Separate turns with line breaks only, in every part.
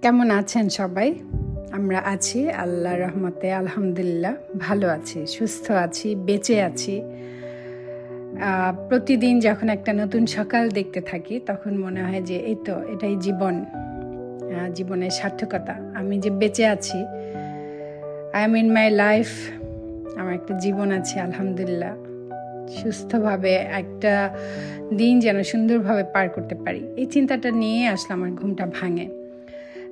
কেমন আছেন সবাই? আমরা আছি আল্লাহর রহমতে, আলহামদুলিল্লাহ ভালো আছি, সুস্থ আছি, বেঁচে আছি। প্রতিদিন যখন একটা নতুন সকাল দেখতে থাকি তখন মনে হয় যে এই তো এটাই জীবন, জীবনের সার্থকতা। আমি যে বেঁচে আছি, I am in my life, আমার একটা জীবন আছে আলহামদুলিল্লাহ। সুস্থভাবে একটা দিন যেন সুন্দরভাবে পার করতে পারি, এই চিন্তাটা নিয়ে আসলে আমার ঘুমটা ভাঙে।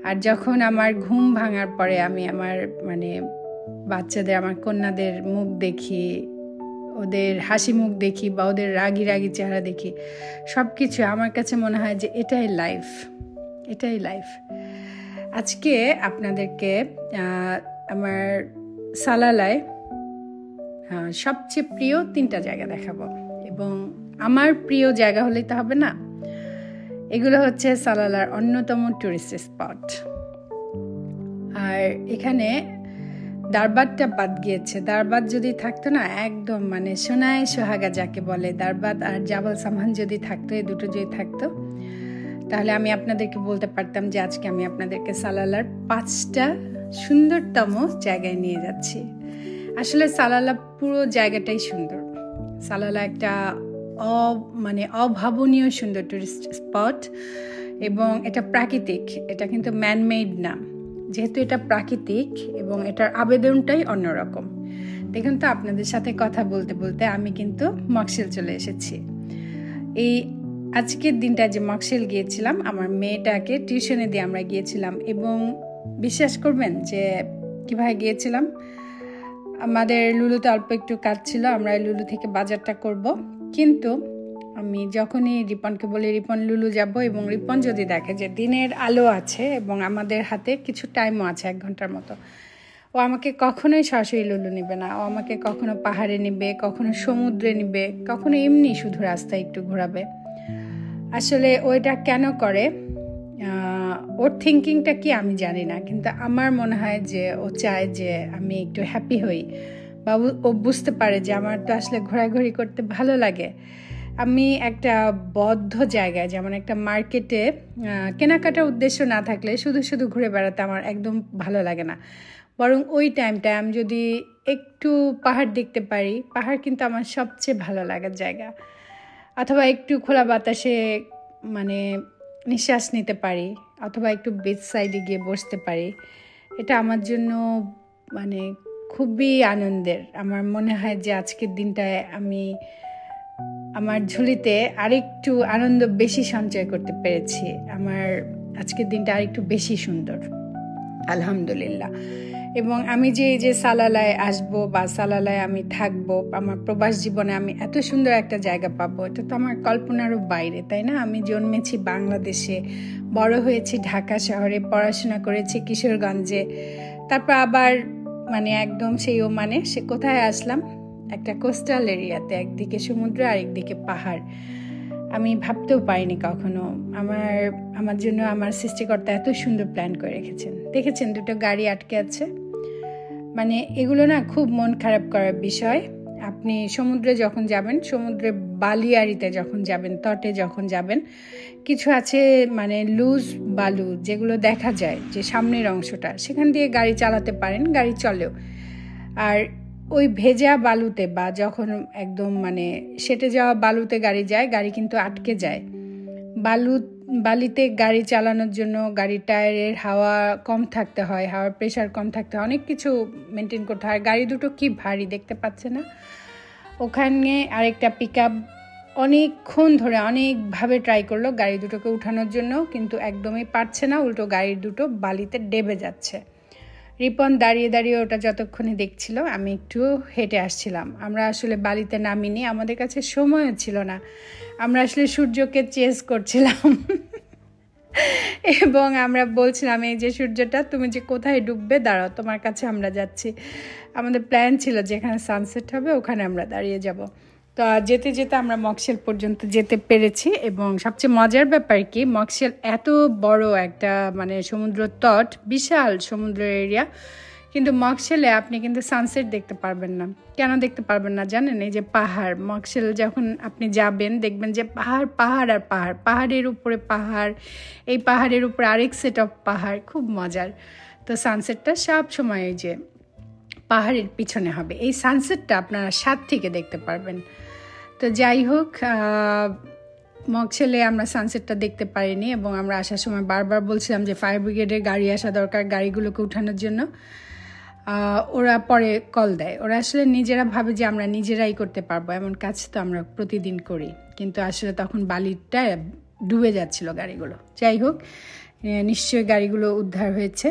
আর যখন আমার ঘুম ভাঙার পরে আমি আমার বাচ্চাদের, আমার কন্যাদের মুখ দেখি, ওদের হাসি মুখ দেখি বা ওদের রাগি রাগি চেহারা দেখি, সব কিছু আমার কাছে মনে হয় যে এটাই লাইফ, এটাই লাইফ। আজকে আপনাদেরকে আমার সালালায় সবচেয়ে প্রিয় 3টা জায়গা দেখাবো। এবং আমার প্রিয় জায়গা হলেই তো হবে না, এগুলো হচ্ছে সালালার অন্যতম টুরিস্ট স্পট। আর এখানে দারবাদটা বাদ গিয়েছে। দারবাদ যদি থাকতো না, একদম সোনায় সোহাগা যাকে বলে, দারবাদ আর জাবাল সামান যদি থাকতো, এই দুটো যদি থাকতো, তাহলে আমি আপনাদেরকে বলতে পারতাম যে আজকে আমি আপনাদেরকে সালালার 5টা সুন্দরতম জায়গায় নিয়ে যাচ্ছি। আসলে সালালা পুরো জায়গাটাই সুন্দর। সালালা একটা অভাবনীয় সুন্দর টুরিস্ট স্পট এবং এটা প্রাকৃতিক, এটা কিন্তু ম্যানমেড না। যেহেতু এটা প্রাকৃতিক এবং এটার আবেদনটাই অন্যরকম। দেখুন তো, আপনাদের সাথে কথা বলতে বলতে আমি কিন্তু মকশেল চলে এসেছি। এই আজকের দিনটা যে মকশেল গিয়েছিলাম, আমার মেয়েটাকে টিউশনে দিয়ে আমরা গিয়েছিলাম। এবং বিশ্বাস করবেন যে কীভাবে গিয়েছিলাম, আমাদের লুলুতে অল্প একটু কাজ ছিল, আমরা লুলু থেকে বাজারটা করব। কিন্তু আমি যখনই রিপনকে বলি রিপন লুলু যাব, এবং রিপন যদি দেখে যে দিনের আলো আছে এবং আমাদের হাতে কিছু টাইমও আছে 1 ঘন্টার মতো, ও আমাকে কখনোই সরাসরি লুলু নেবে না। ও আমাকে কখনো পাহাড়ে নেবে, কখনো সমুদ্রে নেবে, কখনো এমনি শুধু রাস্তায় একটু ঘোরাবে। আসলে ওইটা কেন করে, ওর থিঙ্কিংটা কি আমি জানি না, কিন্তু আমার মনে হয় যে ও চায় যে আমি একটু হ্যাপি হই, বা ও বুঝতে পারে যে আমার তো আসলে ঘোরাঘুরি করতে ভালো লাগে। আমি একটা বদ্ধ জায়গায়, যেমন একটা মার্কেটে কেনাকাটার উদ্দেশ্য না থাকলে শুধু শুধু ঘুরে বেড়াতে আমার একদম ভালো লাগে না। বরং ওই টাইমটায় আমি যদি একটু পাহাড় দেখতে পারি, পাহাড় কিন্তু আমার সবচেয়ে ভালো লাগার জায়গা। অথবা একটু খোলা বাতাসে নিঃশ্বাস নিতে পারি, অথবা একটু বিচ সাইডে গিয়ে বসতে পারি, এটা আমার জন্য খুবই আনন্দের। আমার মনে হয় যে আজকের দিনটায় আমি আমার ঝুলিতে আরেকটু আনন্দ বেশি সঞ্চয় করতে পেরেছি। আমার আজকের দিনটা আরেকটু বেশি সুন্দর, আলহামদুলিল্লাহ। এবং আমি যে সালালায় আসবো বা সালালায় আমি থাকবো, আমার প্রবাস জীবনে আমি এত সুন্দর একটা জায়গা পাবো, এটা তো আমার কল্পনারও বাইরে, তাই না? আমি জন্মেছি বাংলাদেশে, বড় হয়েছি ঢাকা শহরে, পড়াশোনা করেছি কিশোরগঞ্জে, তারপর আবার একদম সেই সে কোথায় আসলাম, একটা কোস্টাল এরিয়াতে, একদিকে সমুদ্র আরেকদিকে পাহাড়। আমি ভাবতেও পারিনি কখনো আমার জন্য আমার সৃষ্টিকর্তা এত সুন্দর প্ল্যান করে রেখেছেন। দেখেছেন 2টো গাড়ি আটকে আছে, এগুলো না খুব মন খারাপ করার বিষয়। আপনি সমুদ্রে যখন যাবেন, সমুদ্রের বালিয়াড়িতে যখন যাবেন, তটে যখন যাবেন, কিছু আছে লুজ বালু, যেগুলো দেখা যায় যে সামনের অংশটা, সেখান দিয়ে গাড়ি চালাতে পারেন, গাড়ি চলেও। আর ওই ভেজা বালুতে বা যখন একদম সেটে যাওয়া বালুতে গাড়ি যায়, গাড়ি কিন্তু আটকে যায়। বালিতে গাড়ি চালানোর জন্য গাড়ির টায়ারের হাওয়া কম থাকতে হয়, হাওয়ার প্রেশার কম থাকতে হয়, অনেক কিছু মেনটেন করতে হয়। গাড়ি দুটো কি ভারী দেখতে পাচ্ছে না? ওখানে আরেকটা পিকআপ অনেকক্ষণ ধরে অনেকভাবে ট্রাই করলো গাড়ি দুটোকে উঠানোর জন্য, কিন্তু একদমই পারছে না, উল্টো গাড়ি দুটো বালিতে ডেবে যাচ্ছে। রিপন দাঁড়িয়ে দাঁড়িয়ে ওটা যতক্ষণে দেখছিল, আমি একটু হেঁটে আসছিলাম। আমরা আসলে বালিতে নামিনি, আমাদের কাছে সময়ও ছিল না, আমরা আসলে সূর্যকে চেস করছিলাম। এবং আমরা বলছিলাম, এই যে সূর্যটা, তুমি যে কোথায় ডুববে, দাঁড়াও, তোমার কাছে আমরা যাচ্ছি। আমাদের প্ল্যান ছিল যেখানে সানসেট হবে ওখানে আমরা দাঁড়িয়ে যাব। তো যেতে যেতে আমরা মকশেল পর্যন্ত যেতে পেরেছি। এবং সবচেয়ে মজার ব্যাপার কি, মকশেল এত বড় একটা সমুদ্র তট, বিশাল সমুদ্র এরিয়া, কিন্তু মক্সেলে আপনি কিন্তু সানসেট দেখতে পারবেন না। কেন দেখতে পারবেন না জানেন? এই যে পাহাড়, মক্সেল যখন আপনি যাবেন দেখবেন যে পাহাড় পাহাড় আর পাহাড়, পাহাড়ের উপরে পাহাড়, এই পাহাড়ের উপরে আরেক সেট অফ পাহাড়, খুব মজার। তো সানসেটটা সব সময় ওই যে পাহাড়ের পিছনে হবে। এই সানসেটটা আপনারা সাত থেকে দেখতে পারবেন। তো যাই হোক, মক্সেলে আমরা সানসেটটা দেখতে পারিনি এবং আমরা আসার সময় বারবার বলছিলাম যে ফায়ার ব্রিগেডের গাড়ি আসা দরকার গাড়িগুলোকে উঠানোর জন্য। ওরা পরে কল দেয়। ওরা আসলে নিজেরা ভাবে যে আমরা নিজেরাই করতে পারবো, এমন কাজ তো আমরা প্রতিদিন করি, কিন্তু আসলে তখন বালিটা ডুবে যাচ্ছিল গাড়িগুলো। যাই হোক, নিশ্চয়ই গাড়িগুলো উদ্ধার হয়েছে।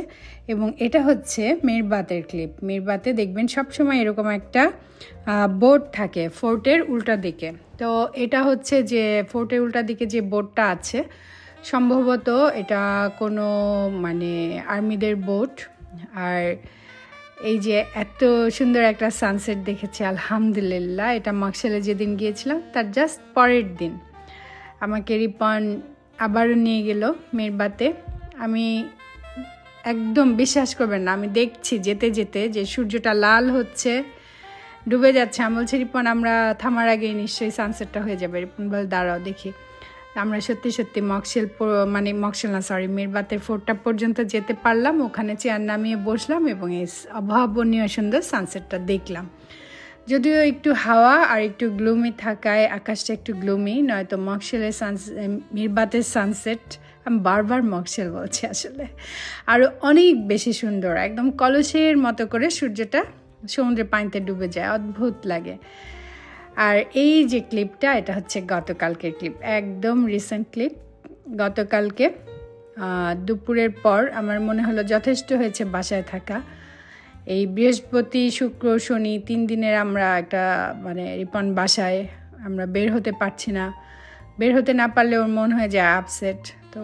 এবং এটা হচ্ছে মিরবাতের ক্লিপ। মিরবাতে দেখবেন সবসময় এরকম একটা বোর্ড থাকে ফোর্টের উল্টা দিকে। তো এটা হচ্ছে যে ফোর্টের উল্টা দিকে যে বোর্ডটা আছে, সম্ভবত এটা কোনো মানে আর্মিদের বোট। আর এই যে এত সুন্দর একটা সানসেট দেখেছি আলহামদুলিল্লাহ। এটা মক্সেলে যেদিন গিয়েছিলাম তার জাস্ট পরের দিন আমাকে রিপন আবারও নিয়ে গেল মিরবাতে। আমি একদম বিশ্বাস করবেন না, আমি দেখছি যেতে যেতে যে সূর্যটা লাল হচ্ছে, ডুবে যাচ্ছে। আমি বলছি রিপন আমরা থামার আগেই নিশ্চয়ই সানসেটটা হয়ে যাবে। রিপন বল দাঁড়াও দেখি। আমরা সত্যি সত্যি মিরবাতের ফোর্টটা পর্যন্ত যেতে পারলাম। ওখানে চেয়ার নামিয়ে বসলাম এবং এই অভাবনীয় সুন্দর সানসেটটা দেখলাম। যদিও একটু হাওয়া আর একটু গ্লুমি থাকায় আকাশটা একটু গ্লুমি, নয়তো মক্সেলের মিরবাতের সানসেট, আমি বারবার মক্সেল বলছি আসলে, আরও অনেক বেশি সুন্দর। একদম কলসের মতো করে সূর্যটা সমুদ্রের পানিতে ডুবে যায়, অদ্ভুত লাগে। আর এই যে ক্লিপটা, এটা হচ্ছে গতকালকের ক্লিপ, একদম রিসেন্ট ক্লিপ। গতকালকে দুপুরের পর আমার মনে হলো যথেষ্ট হয়েছে বাসায় থাকা। এই বৃহস্পতি শুক্র শনি 3 দিনের আমরা একটা মানে রিপন বাসায়, আমরা বের হতে পারছি না। বের হতে না পারলে ওর মন হয়ে যায় আপসেট। তো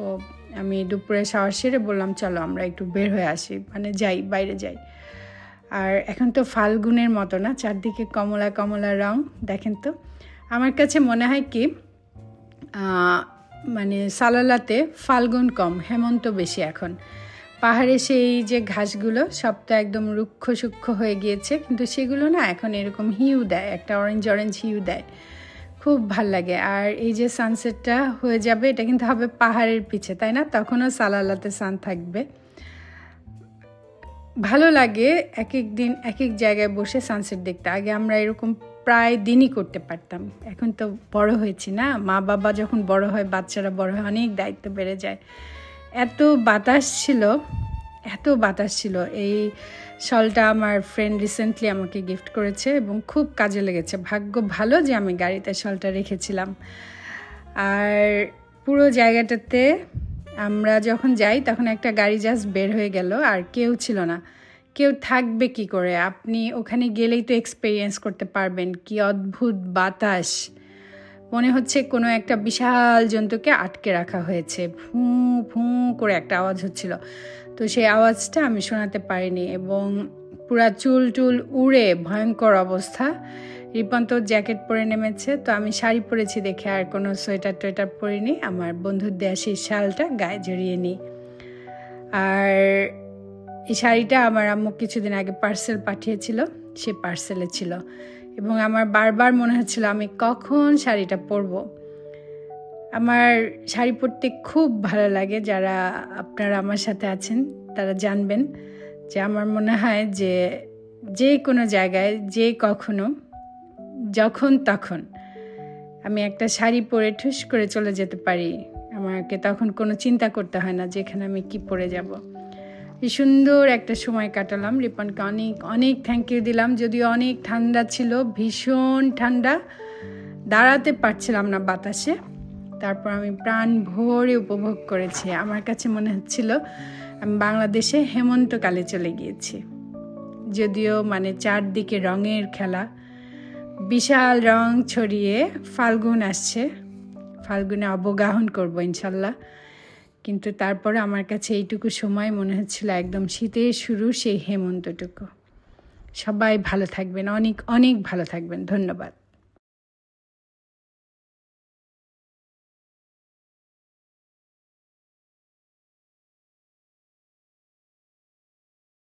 আমি দুপুরে শাওয়ার সেরে বললাম চলো আমরা একটু বের হয়ে আসি, মানে যাই, বাইরে যাই। আর এখন তো ফাল্গুনের মতো না, চারদিকে কমলা কমলা রং। দেখেন তো, আমার কাছে মনে হয় কি মানে সালালাতে ফাল্গুন কম, হেমন্ত বেশি এখন। পাহাড়ে সেই যে ঘাসগুলো সব তো একদম রুক্ষ সূক্ষ্ম হয়ে গিয়েছে, কিন্তু সেগুলো না এখন এরকম হিউ দেয়, একটা অরেঞ্জ অরেঞ্জ হিউ দেয়, খুব ভাল লাগে। আর এই যে সানসেটটা হয়ে যাবে, এটা কিন্তু হবে পাহাড়ের পিছে, তাই না? তখনও সালালাতে সান থাকবে। ভালো লাগে এক এক দিন এক এক জায়গায় বসে সানসেট দেখতে। আগে আমরা এরকম প্রায় দিনই করতে পারতাম, এখন তো বড় হয়েছি না, মা বাবা যখন বড় হয়, বাচ্চারা বড় হয়, অনেক দায়িত্ব বেড়ে যায়। এত বাতাস ছিল। এই শলটা আমার ফ্রেন্ড রিসেন্টলি আমাকে গিফট করেছে এবং খুব কাজে লেগেছে। ভাগ্য ভালো যে আমি গাড়িতে শলটা রেখেছিলাম। আর পুরো জায়গাটাতে আমরা যখন যাই তখন একটা গাড়ি জাস্ট বের হয়ে গেল, আর কেউ ছিল না। কেউ থাকবে কি করে? আপনি ওখানে গেলেই তো এক্সপেরিয়েন্স করতে পারবেন কি অদ্ভুত বাতাস। মনে হচ্ছে কোনো একটা বিশাল জন্তুকে আটকে রাখা হয়েছে। ফু ফু করে একটা আওয়াজ হচ্ছিল, তো সেই আওয়াজটা আমি শোনাতে পারিনি এবং পুরা চুল টুল উড়ে ভয়ঙ্কর অবস্থা। রিপন তো জ্যাকেট পরে নেমেছে, তো আমি শাড়ি পরেছি দেখে আর কোনো সোয়েটার টোয়েটার পরিনি। আমার বন্ধুর দেয়া সেই শালটা গায়ে জড়িয়ে নিই। আর এই শাড়িটা আমার আম্মু কিছুদিন আগে পার্সেল পাঠিয়েছিল, সে পার্সেলে ছিল এবং আমার বারবার মনে হচ্ছিল আমি কখন শাড়িটা পরবো। আমার শাড়ি পরতে খুব ভালো লাগে। যারা আপনারা আমার সাথে আছেন তারা জানবেন যে আমার মনে হয় যে যে কোনো জায়গায় যে কখনো যখন তখন আমি একটা শাড়ি পরে ঠুস করে চলে যেতে পারি। আমাকে তখন কোনো চিন্তা করতে হয় না যেখানে আমি কি পরে যাব। এই সুন্দর একটা সময় কাটালাম। রিপনকে অনেক অনেক থ্যাংক ইউ দিলাম। যদিও অনেক ঠান্ডা ছিল, ভীষণ ঠান্ডা, দাঁড়াতে পারছিলাম না বাতাসে। তারপর আমি প্রাণ ভরে উপভোগ করেছি। আমার কাছে মনে হচ্ছিল আমি বাংলাদেশে হেমন্তকালে চলে গিয়েছি। যদিও মানে চারদিকে রঙের খেলা, বিশাল রং ছড়িয়ে ফাল্গুন আসছে, ফাল্গুনে অবগাহন করবো ইনশাল্লাহ। কিন্তু তারপরে আমার কাছে এইটুকু সময় মনে হচ্ছিল একদম শীতের শুরু, সেই হেমন্তটুকু। সবাই ভালো থাকবেন, অনেক অনেক ভালো থাকবেন। ধন্যবাদ।